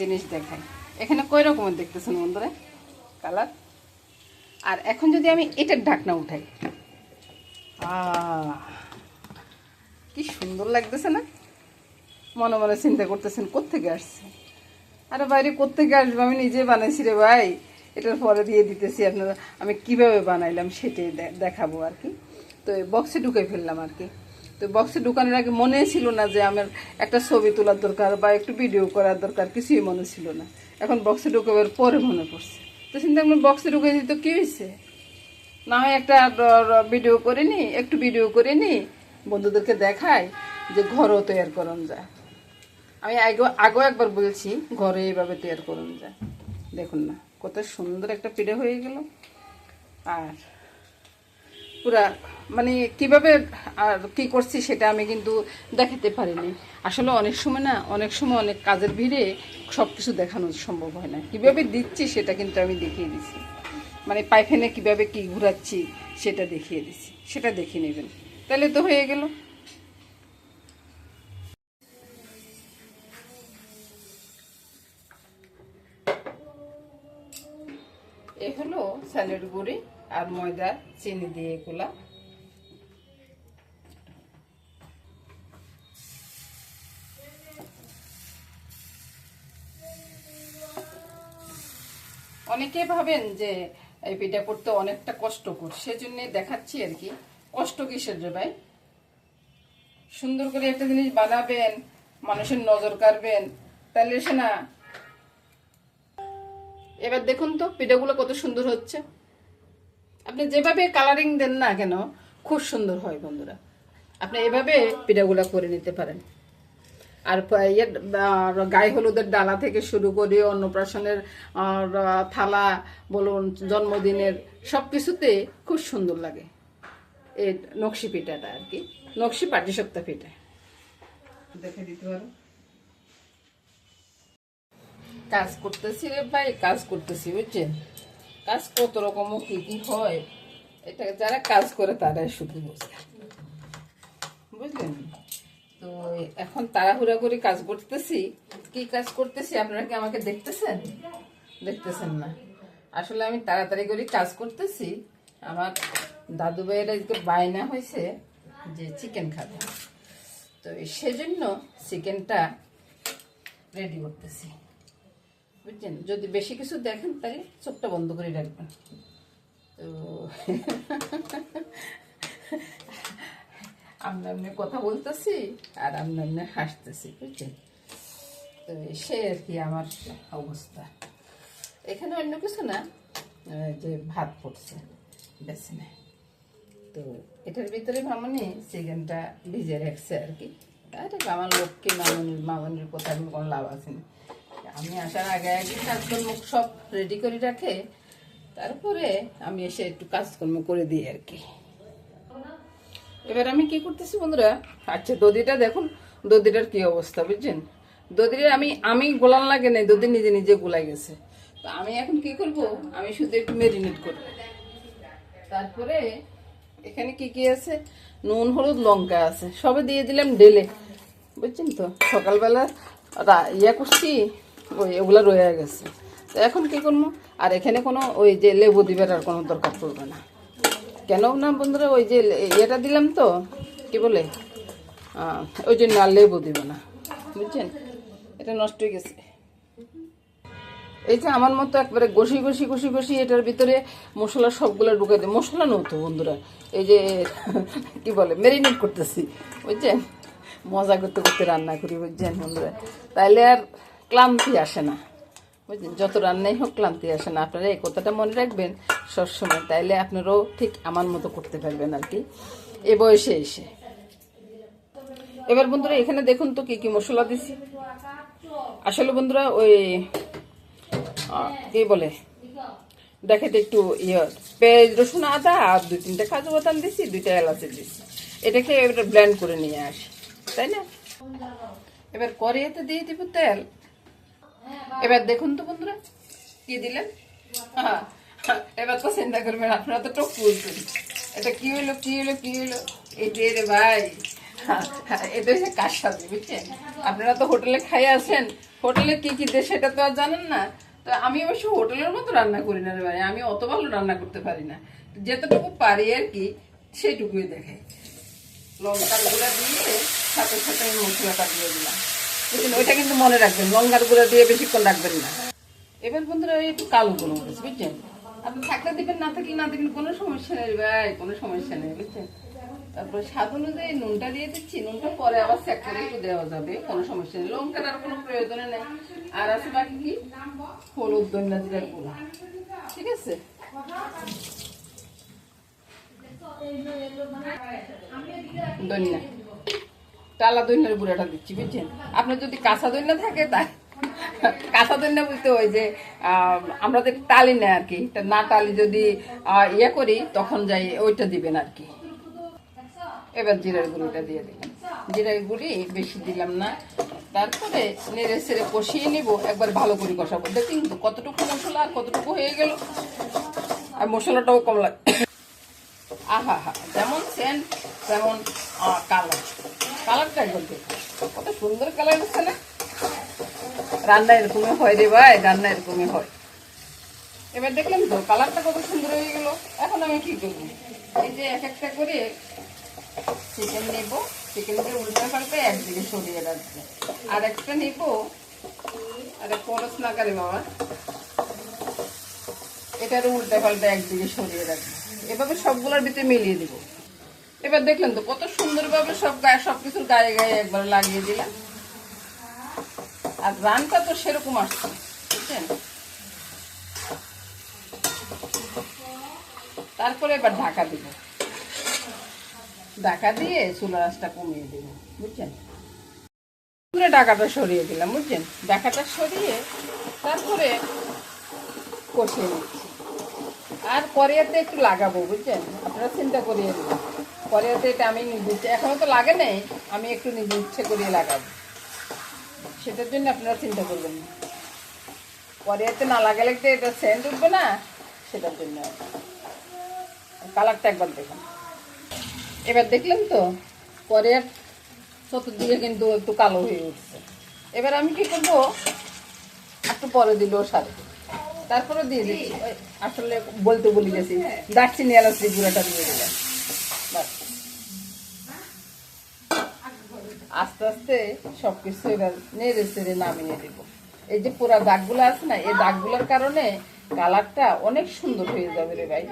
জিনিস দেখাই। এখানে কয় রকমের দেখতেছেন বন্ধুরা কালার। আর এখন যদি আমি এটার ঢাকনা উঠাই, কি সুন্দর লাগতেছে না? মনে মনে চিন্তা করতেছেন কোত্থেকে আসছে। আরে বাইরে কোত্থেকে আসবে, আমি নিজে বানাইছি রে ভাই। এটার পরে দিয়ে দিতেছি আপনারা, আমি কিভাবে বানাইলাম সেটাই দেখাবো আর কি। তো বক্সে ঢুকাই ফেললাম আর কি। তো বক্সে ঢুকানোর আগে মনে ছিল না যে আমার একটা ছবি তোলার দরকার বা একটু ভিডিও করার দরকার, কিছুই মনে ছিল না। এখন বক্সে ঢুকাবার পরে মনে পড়ছে। তো চিন্তা করলাম বক্সে ঢুকে দিত কী হয়েছে, না হয় একটা ভিডিও করে নি, একটু ভিডিও করে নি, বন্ধুদেরকে দেখাই যে ঘরও তৈরি করুন যায়। আমি আগেও একবার বলছি ঘরে এইভাবে তৈরি করুন যায়। দেখুন না কত সুন্দর একটা পিঠে হয়ে গেল। আর পুরা মানে কিভাবে আর কি করছি সেটা আমি কিন্তু দেখাতে পারিনি। আসলে অনেক সময় অনেক কাজের ভিড়ে সব কিছু দেখানো সম্ভব হয় না। কিভাবে দিচ্ছি সেটা কিন্তু আমি দেখিয়ে দিছি, মানে পাইখানে কিভাবে কি ঘুরাচ্ছি সেটা দেখিয়ে দিছি, সেটা দেখে নেবেন, তাহলে তো হয়ে গেল। এ হলো স্যালেড গুঁড়ি আর ময়দা চিনি দিয়ে এগুলা। অনেকে ভাবেন যে এই পিঠা করতে অনেকটা কষ্টকর, সেজন্য দেখাচ্ছি আর কি। কষ্ট কিসের রে ভাই? সুন্দর করে একটা জিনিস বানাবেন, মানুষের নজর কাড়বেন, তাহলে সে না। এবার দেখুন তো পিঠাগুলো কত সুন্দর হচ্ছে। আপনি যেভাবে কালারিং দেন না কেন খুব সুন্দর হয় বন্ধুরা। আপনি এভাবে পিঠাগুলো করে নিতে পারেন। আর গায়ে হলুদের ডালা থেকে শুরু করে অন্নপ্রাশনের থালা বলুন, জন্মদিনের সব কিছুতে খুব সুন্দর লাগে এই নকশি পিঠাটা আর কি। নকশি পাটিসাপটা পিঠা দেখে দিতে পারো। কাজ করতেছি রে ভাই, কাজ করতেছি বুঝছেন। কাজ কত রকম কি কি হয় এটা যারা কাজ করে তারাই শুধু বুঝে, বুঝলেন। তো এখন তাড়াহুড়া করে কাজ করতেছি। কি কাজ করতেছি আপনারা কি আমাকে দেখতেছেন? দেখতেছেন না। আসলে আমি তাড়াতাড়ি করে কাজ করতেছি। আমার দাদু ভাইয়ের আজকে বায়না হয়েছে যে চিকেন খাবে, তো সেজন্য চিকেনটা রেডি করতেছি বুঝছেন। যদি বেশি কিছু দেখেন তাহলে চোখটা বন্ধ করে রাখবেন। তো আমরা এমনি কথা বলতেছি আর আমরা এমনি হাসতেছি বুঝছেন। তো সে আর কি আমার অবস্থা। এখানে অন্য কিছু না, যে ভাত পড়ছে বেসিনে, তো এটার ভিতরে মামনি চিকেনটা ভিজে রাখছে আর কি। আরে আমার লোককে মামনির কথা কোনো লাভ আছে না। আমি আসার আগে আগে কাজকর্ম সব রেডি করে রাখে, তারপরে আমি এসে একটু কাজকর্ম করে দিই আর কি। এবার আমি কি করতেছি বন্ধুরা, আচ্ছা দধিটা দেখুন, দধিটার কি অবস্থা বুঝছেন। দধিটা আমি গোলান লাগে নাই, দধি নিজে নিজে গোলাই গেছে। তো আমি এখন কি করব, আমি শুধু একটু ম্যারিনেট করব। তারপরে এখানে কি কি আছে, নুন হলুদ লঙ্কা আছে, সবে দিয়ে দিলাম ডেলে বুঝছেন। তো সকালবেলা ইয়া করছি, ওই ওগুলা রয়ে গেছে। তো এখন কি করবো, আর এখানে কোনো ওই যে লেবু দিবার আর কোনো দরকার পড়বে না। কেন না বন্ধুরা, ওই যে ইয়েটা দিলাম তো কি বলে, ওই জন্য আর লেবু দিব না বুঝছেন। এটা নষ্ট হয়ে গেছে। এই যে আমার মতো একবারে ঘষি ঘষি ঘষি ঘষি এটার ভিতরে মশলা সবগুলো ঢুকাই দেয়। মশলা নতো বন্ধুরা, এই যে কি বলে ম্যারিনেট করতেছি বুঝছেন। মজা করতে করতে রান্না করি বুঝছেন বন্ধুরা, তাইলে আর ক্লান্তি আসে না বুঝছেন। যত রান্নাই হোক ক্লান্তি আসে না। আপনারা এই কথাটা মনে রাখবেন সবসময়, তাইলে আপনারাও ঠিক আমার মতো করতে পারবেন আর কি এ বয়সে এসে। এবার বন্ধুরা এখানে দেখুন তো কি কি মশলা দিছি। আসলে বন্ধুরা ওই কি বলে দেখাতে একটু পেঁয়াজ রসুন আদা আর 2-3টা কাজু বাদাম দিছি, 2টা এলাচ দিছি। এটাকে এবার ব্লেন্ড করে নিয়ে আসি, তাই না। এবার কড়াইতে দিয়ে দিব তেল। এবার দেখুন তো বন্ধুরা কি দিলেন। এবার তো চিন্তা করবেন আপনারা তো টক বলছেন, এটা কি হইলো কি হইলো কি হইলো। এই যে রে ভাই, এটা হচ্ছে কাজ সাজি বুঝছেন। আপনারা তো হোটেলে খাই আসেন, হোটেলে কি কি দেয় সেটা তো আর জানেন না। তো আমি অবশ্য হোটেলের মতো রান্না করি না রে ভাই, আমি অত ভালো রান্না করতে পারি না, যেতটুকু পারি আর কি সেটুকুই দেখাই। লঙ্কার গুঁড়া দিয়ে সাথে সাথে মশলাটা দিয়ে দিলাম, বুঝলেন? ওইটা কিন্তু মনে রাখবেন, লঙ্কার গুঁড়া দিয়ে বেশিক্ষণ রাখবেন না। এবার বন্ধুরা একটু কালো গোলমরিচ, বুঝছেন? আপনি থাকলে দিবেন, না থাকলে না দিবেন, কোনো সমস্যা নেই ভাই, কোনো সমস্যা নেই, বুঝছেন? তারপর স্বাদ অনুযায়ী নুনটা দিয়ে দিচ্ছি, নুনটা পরে আবার চেক করে একটু দেওয়া যাবে, কোনো সমস্যা নেই। লঙ্কার আর কোনো প্রয়োজনে নেই। আর আছে বাকি কি হলুদ, ধনিয়া জিরার গুঁড়ো, ঠিক আছে? ধনিয়া, টালা ধনিয়ার গুঁড়াটা দিচ্ছি, বুঝছেন? আপনার যদি কাঁচা ধনিয়া থাকে তাই কাঁচা ধনিয়া বলতে ওই যে আমরা তো টালি না আর কি, না টালি যদি ইয়ে করি তখন যাই ওইটা দিবেন আর কি। এবার জিরার গুঁড়িটা দিয়ে দিলাম, জিরার গুঁড়ি বেশি দিলাম না। তারপরে নেড়ে ছেড়ে কষিয়ে নিব, একবার ভালো করে কষাবো। দেখুন তো কতটুকু মশলা আর কতটুকু হয়ে গেল, আর মশলাটাও কম লাগে। আহা হা, যেমন সেন্ট তেমন কালার, কালারটা একবার দেখুন কত সুন্দর কালার হচ্ছে না? রান্না এরকমই হয় রে ভাই, রান্না এরকমই হয়। এবার দেখলাম তো কালারটা কত সুন্দর হয়ে গেল। এখন আমি কি করবো, এই যে এক একটা করে চিকেন নেব, চিকেনকে উল্টে পাল্টে একদিকে সরিয়ে রাখবো, আর একটা নেব, আরে খরচ না করে বাবা, এটারও উল্টে পাল্টে একদিকে সরিয়ে রাখবো। এভাবে সবগুলোর ভিতরে মিলিয়ে দিব। এবার দেখলেন তো কত সুন্দরভাবে সব গায়ে সবকিছুর গায়ে গায়ে একবার লাগিয়ে দিলাম। আর রানটা তো সেরকম আসছে, বুঝছেন? তারপরে এবার ঢাকা দিব, ঢাকা দিয়ে চুলা আঁচটা কমিয়ে দেব, বুঝছেন? ঢাকাটা সরিয়ে দিলাম, বুঝছেন? ঢাকাটা সরিয়ে তারপরে কষিয়ে নিচ্ছি। আর কড়াইতে একটু লাগাবো, বুঝছেন? আপনারা চিন্তা করিয়ে দিবেন, কড়াইতে এটা আমি নিজে এখনো তো লাগে নেই, আমি একটু নিজে ইচ্ছে করিয়ে লাগাবো, সেটার জন্য আপনারা চিন্তা করবেন না। কড়াইতে না লাগালে তো এটা সেন্ট উঠবে না, সেটার জন্য। কালারটা একবার দেখুন। এবার দেখলেন তো কড়াইয়ের চতুর্দিকে কিন্তু একটু কালো হয়ে উঠছে। এবার আমি কি করবো, একটু পরে দিলেও সারে, তারপরে দিয়ে দিচ্ছি, আসলে বলতে বলে গেছি, দারচিনি এলাচি গুঁড়াটা দিয়ে দিলাম। আস্তে আস্তে সবকিছু এবার নেড়ে চেড়ে নামিয়ে দেবো। এই যে পুরা দাগগুলো আছে না, এই দাগগুলোর কারণে কালারটা অনেক সুন্দর হয়ে যাবে রে ভাই,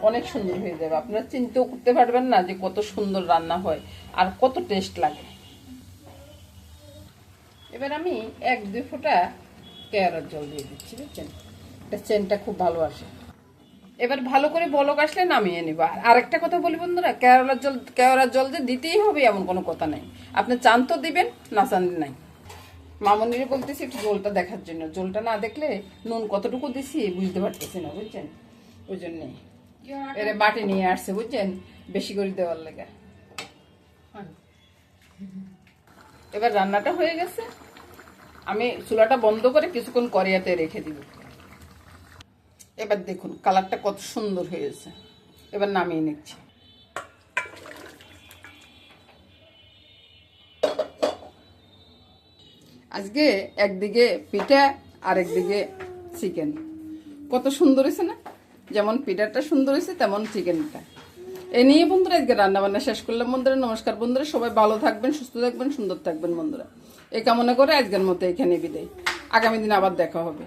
অনেক সুন্দর হয়ে যাবে। আপনারা চিন্তাও করতে পারবেন না যে কত সুন্দর রান্না হয় আর কত টেস্ট লাগে। এবার আমি 1-2 ফোঁটা কেওড়ার জল দিয়ে দিচ্ছি, বুঝছেন? এটা চেনটা খুব ভালো আসে। এবার ভালো করে বলক আসলে নামিয়ে নিব। আর আরেকটা কথা বলি বন্ধুরা, কেওড়ার জল যে দিতেই হবে এমন কোনো কথা নাই। আপনি চান তো দিবেন, না চান নাই। মামনিরে বলতেছি একটু জলটা দেখার জন্য, জলটা না দেখলে নুন কতটুকু দিছি বুঝতে পারতেছি না, বুঝছেন? ওই জন্যে এর বাটি নিয়ে আসছে, বুঝছেন, বেশি করে দেওয়ার লেগে। এবার রান্নাটা হয়ে গেছে, আমি চুলাটা বন্ধ করে কিছুক্ষণ কড়াইতে রেখে দিব। এবার দেখুন কালারটা কত সুন্দর হয়েছে। এবার নামিয়ে নিচ্ছি। আজকে একদিকে পিঠা আর একদিকে চিকেন, কত সুন্দর হয়েছে না? যেমন পিঠাটা সুন্দর হয়েছে তেমন চিকেনটা। এ নিয়ে বন্ধুরা আজকে রান্না বান্না শেষ করলাম। বন্ধুরা নমস্কার। বন্ধুরা সবাই ভালো থাকবেন, সুস্থ থাকবেন, সুন্দর থাকবেন। বন্ধুরা এই কামনা করে আজকের মতো এখানে বিদায়। আগামী দিন আবার দেখা হবে।